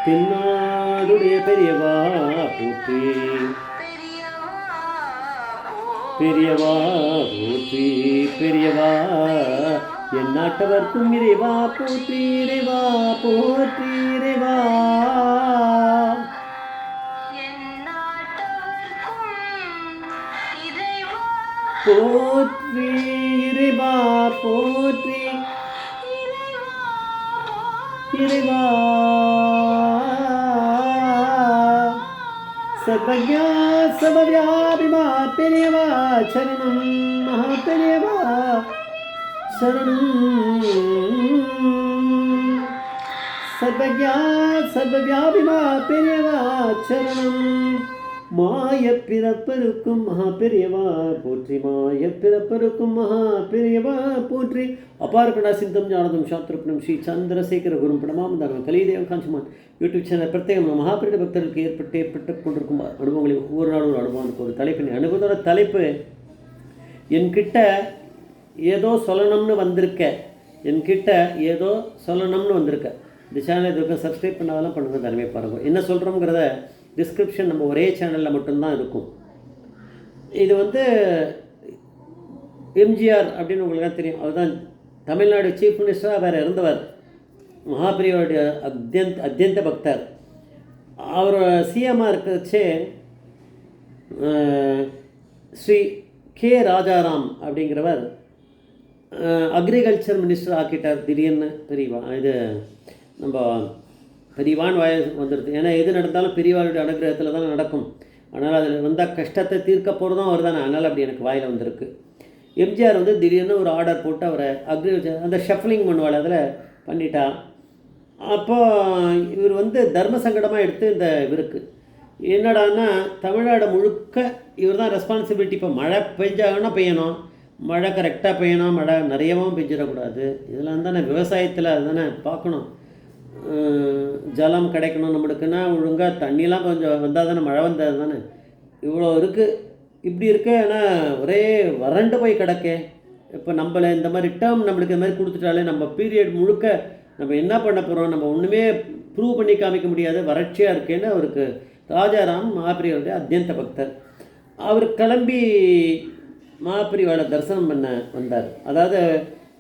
தென்னாடுடைய பெரியவா போற்றி, பெரியவா போற்றி, பெரியவா என் நாட்டவர்க்கும் இறைவா போற்றி, இறைவா போற்றி, இறைவா போற்றி, இறைவா போற்றி, இறைவா சர்வஜா சர்வவியாபிமா பெரியவா சரணம், மகா பெரியவா சரணம். சர்வஜா சர்வவியாபிமா பெரியவா சரணம். மாய பிறப்பருக்கும் மகா பெரியவா போற்றி, மாய பிறப்பருக்கும் மகா பெரியவா போற்றி. அபாரகடா சித்தம் ஞானதம் சாஸ்திரப்பணம் ஸ்ரீ சந்திரசேகர குரும் பிரணமாமந்தாரம் கலிதேவ காஞ்சிமான் யூடியூப் சேனல் பிரத்யேகம் மகாபெரிய பக்தர்களுக்கு ஏற்பட்டு கொண்டிருக்கும் அனுபவங்களை ஒவ்வொரு நாளும் ஒரு அனுபவம் ஒரு தலைப்பினை அனுபவத்தோட தலைப்பு என்கிட்ட ஏதோ சொல்லணும்னு வந்திருக்க, என்கிட்ட ஏதோ சொல்லணும்னு வந்திருக்க. இந்த சேனல் இதுக்கு சப்ஸ்கிரைப் பண்ணாதெல்லாம் பண்ணுங்கள், தனிமே பாருங்கள். என்ன சொல்கிறோங்கிறத டிஸ்கிரிப்ஷன் நம்ம ஒரே சேனலில் மட்டும்தான் இருக்கும். இது வந்து எம்ஜிஆர் அப்படின்னு உங்களுக்கு தெரியும். அதுதான் தமிழ்நாடு சீஃப் மினிஸ்டராக வேறு இருந்தவர். மகாபிரியோடைய அத்தியந்த பக்தர். அவர் சிஎம்மாக இருக்கிறச்சே ஸ்ரீ கே ராஜாராம் அப்படிங்கிறவர் அக்ரிகல்ச்சர் மினிஸ்டர் ஆக்கிட்டார் திடீர்னு. பெரியவா இது நம்ம பெரியவான் வாய வந்துடுது. ஏன்னா எது நடந்தாலும் பெரியவாளுடைய அனுகிரகத்தில் தான் நடக்கும். அதனால் அதில் வந்தால் கஷ்டத்தை தீர்க்க போகிறதும் அவர் தானே. அதனால் அப்படி எனக்கு வாயில் வந்திருக்கு. எம்ஜிஆர் வந்து திடீர்னு ஒரு ஆர்டர் போட்டு அவரை அக்ரிகல்ச்சர் அந்த ஷஃப்லிங் பண்ணுவாள் அதில் பண்ணிட்டா. அப்போது இவர் வந்து தர்ம சங்கடமாக எடுத்து இந்த இவருக்கு என்னடான்னா தமிழ்நாடு முழுக்க இவர் தான் ரெஸ்பான்சிபிலிட்டி. இப்போ மழை பெஞ்சாங்கன்னா பெய்யணும், மழை கரெக்டாக பெய்யணும், மழை நிறையவும் பெஞ்சிடக்கூடாது. இதெல்லாம் தானே விவசாயத்தில் அதுதானே பார்க்கணும். ஜலம் கிடைக்கணும் நம்மளுக்குன்னா ஒழுங்காக தண்ணியெலாம் கொஞ்சம் வந்தால் தானே, மழை வந்தால் தானே. இவ்வளோ இருக்குது, இப்படி இருக்கு. ஆனால் ஒரே வறண்டு போய் கிடக்கே. இப்போ நம்மளை இந்த மாதிரி டேர்ம் நம்மளுக்கு இந்த மாதிரி கொடுத்துட்டாலே நம்ம பீரியட் முழுக்க நம்ம என்ன பண்ண போகிறோம், நம்ம ஒன்றுமே ப்ரூவ் பண்ணி காமிக்க முடியாது, வறட்சியாக இருக்கேன்னு அவருக்கு ராஜாராம் மகாபிரியோடைய அத்தியந்த பக்தர். அவர் கிளம்பி மகாபிரிவாளை தரிசனம் பண்ண வந்தார். அதாவது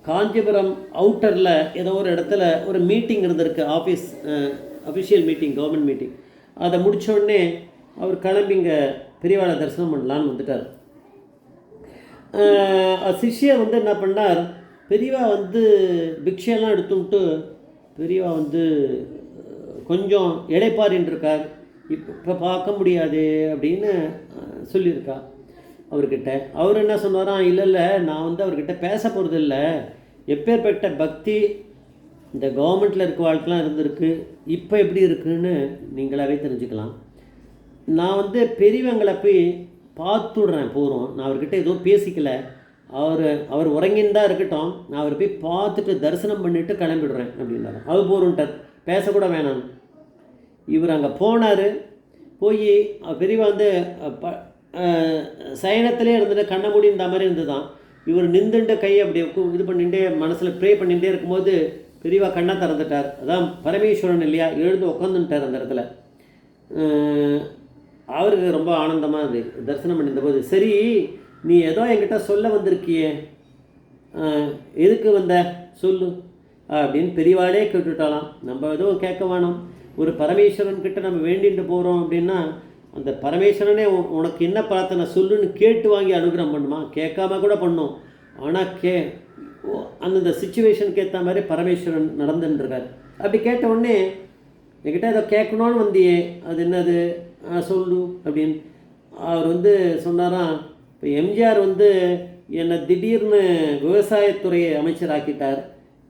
காஞ்சிபுரம் அவுட்டரில் ஏதோ ஒரு இடத்துல ஒரு மீட்டிங் இருந்திருக்கு, office official meeting, government meeting. அதை முடித்தோடனே அவர் கிளம்பி இங்கே பெரியவாளை தரிசனம் பண்ணலான்னு வந்துட்டார். சிஷ்யர் வந்து என்ன பண்ணார், பெரியவா வந்து பிக்ஷையெல்லாம் எடுத்துட்டு பெரியவா வந்து கொஞ்சம் இடைப்பாரின்னு இருக்கார், இப்போ பார்க்க முடியாது அப்படின்னு சொல்லியிருக்கா அவர்கிட்ட. அவர் என்ன சொன்னாராம், இல்லை நான் வந்து அவர்கிட்ட பேச போகிறது இல்லை, எப்பேற்பட்ட பக்தி இந்த கவர்மெண்ட்டில் இருக்க வாழ்க்கைலாம் இருந்திருக்கு, இப்போ எப்படி இருக்குன்னு நீங்களாவே தெரிஞ்சுக்கலாம். நான் வந்து பெரியவங்களை போய் பார்த்துடுறேன் போகிறோம், நான் அவர்கிட்ட எதுவும் பேசிக்கலை, அவர் உறங்கின்னு தான் இருக்கட்டும், நான் அவரை போய் பார்த்துட்டு தரிசனம் பண்ணிவிட்டு கிளம்பிடுறேன் அப்படின்னாரு. அது போகிறோன்ட்டார், பேசக்கூட வேணாம். இவர் அங்கே போனார். போய் பெரியவா வந்து சயனத்திலே இருந்துட்டு கண்ண மூடி இந்த மாதிரி இருந்து தான் இவர் நின்றுட்டு கையை அப்படி இது பண்ணிகிட்டே மனசில் ப்ரே பண்ணிகிட்டே இருக்கும்போது பெரியவா கண்ணை திறந்துட்டார். அதான் பரமேஸ்வரன் இல்லையா, எழுந்து உட்காந்துட்டார் அந்த இடத்துல. அவருக்கு ரொம்ப ஆனந்தமாக அது தரிசனம் பண்ணியிருந்தபோது, சரி நீ ஏதோ என்கிட்ட சொல்ல வந்திருக்கியே, எதுக்கு வந்த சொல்லு அப்படின்னு பெரியவாளே கேட்டுட்டாலாம். நம்ம எதுவும் கேட்க வேணாம், ஒரு பரமேஸ்வரன்கிட்ட நம்ம வேண்டிட்டு போகிறோம் அப்படின்னா அந்த பரமேஸ்வரனே உனக்கு என்ன பிரார்த்தனை சொல்லுன்னு கேட்டு வாங்கி அனுகிரகம் பண்ணுமா, கேட்காம கூட பண்ணும். ஆனால் அந்தந்த சுச்சுவேஷனுக்கு ஏற்ற மாதிரி பரமேஸ்வரன் நடந்துட்டுருக்கார். அப்படி கேட்ட உடனே என்கிட்ட ஏதோ கேட்கணுன்னு வந்தியே, அது என்னது சொல்லு அப்படின்னு அவர் வந்து சொன்னாராம். இப்போ எம்ஜிஆர் வந்து என்னை திடீர்னு விவசாயத்துறையை அமைச்சராக்கிட்டார்.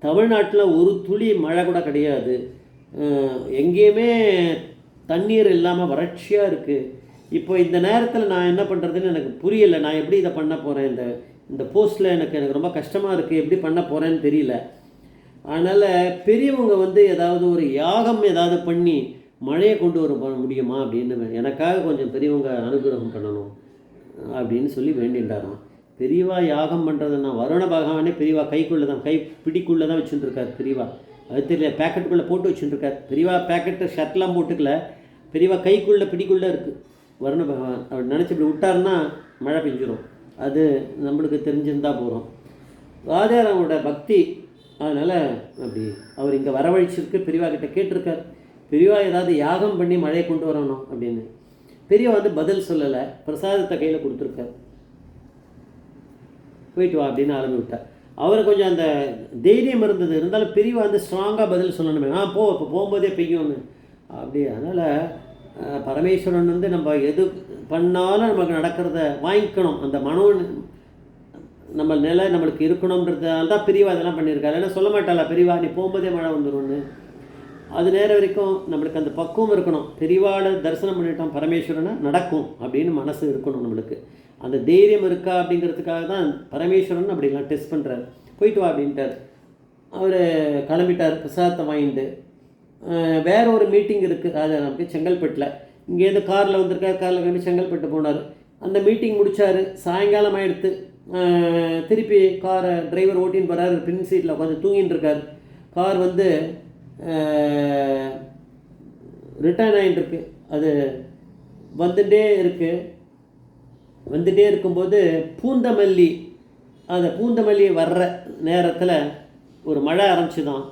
தமிழ்நாட்டில் ஒரு துளி மழை கூட கிடையாது, எங்கேயுமே தண்ணீர் இல்லாமல் வறட்சியாக இருக்குது. இப்போ இந்த நேரத்தில் நான் என்ன பண்ணுறதுன்னு எனக்கு புரியலை, நான் எப்படி இதை பண்ண போகிறேன், இந்த போஸ்ட்டில் எனக்கு ரொம்ப கஷ்டமாக இருக்குது, எப்படி பண்ண போகிறேன்னு தெரியல. அதனால் பெரியவங்க வந்து ஏதாவது ஒரு யாகம் ஏதாவது பண்ணி மழையை கொண்டு வர முடியுமா அப்படின்னு எனக்காக கொஞ்சம் பெரியவங்க அனுகிரகம் பண்ணணும் அப்படின்னு சொல்லி வேண்டின்றாராம். பெரியவா யாகம் பண்ணுறதுன்னா வருண பகவானே பெரியவா கைக்குள்ளே தான், கை பிடிக்குள்ளே தான் வச்சுட்டுருக்கார் பெரியவா. அது தெரியல, பேக்கெட்டுக்குள்ளே போட்டு வச்சுட்டுருக்கார். பெரியவா பேக்கெட்டு ஷர்ட்லாம் போட்டுக்கல, பெரியவா கைக்குள்ளே பிடிக்குள்ளே இருக்குது வருண பகவான். அவர் நினச்சி இப்படி விட்டாருன்னா மழை பெஞ்சிரும். அது நம்மளுக்கு தெரிஞ்சிருந்தால் போகிறோம். ராஜாராமோட பக்தி அதனால் அப்படி அவர் இங்கே வரவழைச்சிருக்கு. பெரியவா கிட்ட கேட்டிருக்கார், பெரியவா ஏதாவது யாகம் பண்ணி மழையை கொண்டு வரணும் அப்படின்னு. பெரியவா வந்து பதில் சொல்லலை, பிரசாதத்தை கையில் கொடுத்துருக்கார். போயிட்டு வா அப்படின்னு ஆரம்பி விட்டார். அவரை கொஞ்சம் அந்த தைரியம் இருந்தது, இருந்தாலும் பெரியவா வந்து ஸ்ட்ராங்காக பதில் சொல்லணுமே. போ இப்போ போகும்போதே பெய்யும்னு அப்படி. அதனால் பரமேஸ்வரன் வந்து நம்ம எது பண்ணாலும் நமக்கு நடக்கிறத வாங்கிக்கணும். அந்த மனோ நம்ம நிலை நம்மளுக்கு இருக்கணுன்றதுனால தான் பெரியவா இதெல்லாம் பண்ணியிருக்காரு. ஏன்னா சொல்ல மாட்டாளா பெரியவா நீ போகும்போதே மழை வந்துடும்னு. அது நேரம் வரைக்கும் நம்மளுக்கு அந்த பக்குவம் இருக்கணும். பெரியவாட தரிசனம் பண்ணிட்டோம் பரமேஸ்வரனை நடக்கும் அப்படின்னு மனசு இருக்கணும் நம்மளுக்கு. அந்த தைரியம் இருக்கா அப்படிங்கிறதுக்காக தான் பரமேஸ்வரன் அப்படிலாம் டெஸ்ட் பண்ணுறாரு. போயிட்டு வா அப்படின்ட்டார். அவர் கிளம்பிட்டார் பிரசாதத்தை வாங்கிட்டு. வேற ஒரு மீட்டிங் இருக்குது ராஜாராமுக்கு செங்கல்பட்டில். இங்கேருந்து காரில் வந்திருக்கார், காரில் கிளம்பி செங்கல்பட்டு போனார். அந்த மீட்டிங் முடித்தார், சாயங்காலம் ஆகிடுத்து. திருப்பி காரை டிரைவர் ஓட்டின்னு போகிறார், பின் சீட்டில் உட்காந்து தூங்கின்னு இருக்கார். கார் வந்து ரிட்டர்ன் ஆகிட்டுருக்கு. அது வந்துட்டே இருக்கும்போது பூந்தமல்லி, அந்த பூந்தமல்லி வர்ற நேரத்தில் ஒரு மழை ஆரம்பிச்சு தான்.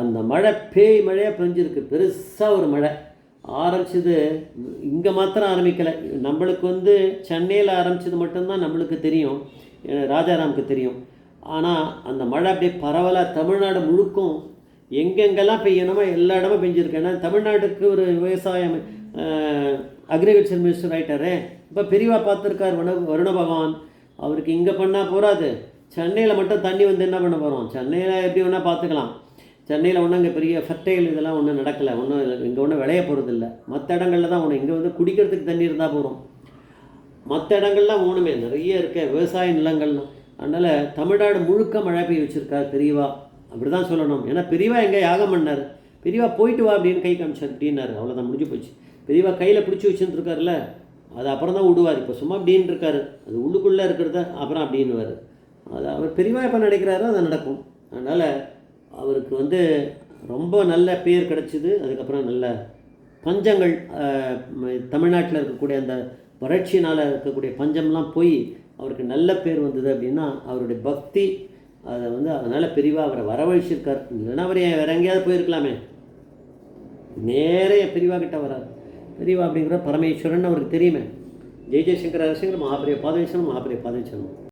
அந்த மழை பேய் மழையாக பெஞ்சிருக்கு, பெருசாக ஒரு மழை ஆரம்பிச்சது. இங்கே மாத்திரம் ஆரம்பிக்கலை, நம்மளுக்கு வந்து சென்னையில் ஆரம்பித்தது மட்டும்தான் நம்மளுக்கு தெரியும், ராஜாராமுக்கு தெரியும். ஆனால் அந்த மழை அப்படியே பரவலாக தமிழ்நாடு முழுக்கும் எங்கெங்கெல்லாம் பெய்யணுமோ எல்லா இடமும் பெஞ்சிருக்கு. ஏன்னா தமிழ்நாட்டுக்கு ஒரு விவசாயம் அக்ரிகல்ச்சர் மினிஸ்டர் ஆகிட்டாரே. இப்போ பெரியவா பார்த்துருக்கார் வருண பகவான். அவருக்கு இங்கே பண்ணால் போகாது, சென்னையில் மட்டும் தண்ணி வந்து என்ன பண்ண போகிறோம். சென்னையில் எப்படி வேணால் பார்த்துக்கலாம். சென்னையில் ஒன்றும் இங்கே பெரிய ஃபர்டைல் இதெல்லாம் ஒன்றும் நடக்கலை, ஒன்றும் இங்கே ஒன்றும் விளைய போகிறதில்ல. மற்ற இடங்களில் தான் ஒன்று, இங்கே வந்து குடிக்கிறதுக்கு தண்ணி இருந்தால் போகிறோம். மற்ற இடங்கள்லாம் ஒன்றுமே நிறைய இருக்க விவசாய நிலங்கள்லாம். அதனால் தமிழ்நாடு முழுக்க மழை பெய்ய வச்சுருக்கார் பெரியவா, அப்படி தான் சொல்லணும். ஏன்னா பெரியவா எங்கே யாகம் பண்ணார், பெரியவா போயிட்டு வா அப்படின்னு கை காமிச்சார் அப்படின்னாரு. அவ்வளோதான், முடிஞ்சு போச்சு. பெரியவா கையில் பிடிச்சி வச்சுருக்காருல்ல, அது அப்புறம் தான் விடுவார். இப்போ சும்மா அப்படின்னு இருக்காரு, அது உள்ளுக்குள்ளே இருக்கிறத அப்புறம் அப்படின்னுவார். அது அவர் பெரியவா எப்போ நினைக்கிறாரோ அது நடக்கும். அதனால் அவருக்கு வந்து ரொம்ப நல்ல பேர் கிடச்சிது. அதுக்கப்புறம் நல்ல பஞ்சங்கள் தமிழ்நாட்டில் இருக்கக்கூடிய அந்த வறட்சினால் இருக்கக்கூடிய பஞ்சம்லாம் போய் அவருக்கு நல்ல பேர் வந்தது. அப்படின்னா அவருடைய பக்தி அதை வந்து அதனால் பெரியவா அவரை வரவழைச்சிருக்கார். இல்லைன்னா அவர் வேறு எங்கேயாவது போயிருக்கலாமே, நேரே பெரியவா கிட்ட வரார். பெரியவா அப்படிங்கிற பரமேஸ்வரன் அவருக்கு தெரியுமே. ஜெய் ஜெய்சங்கர அரசங்கர் மகாபிரிய பாதேஸ்வரன் மகாபிரிய பாதேஸ்வரன்.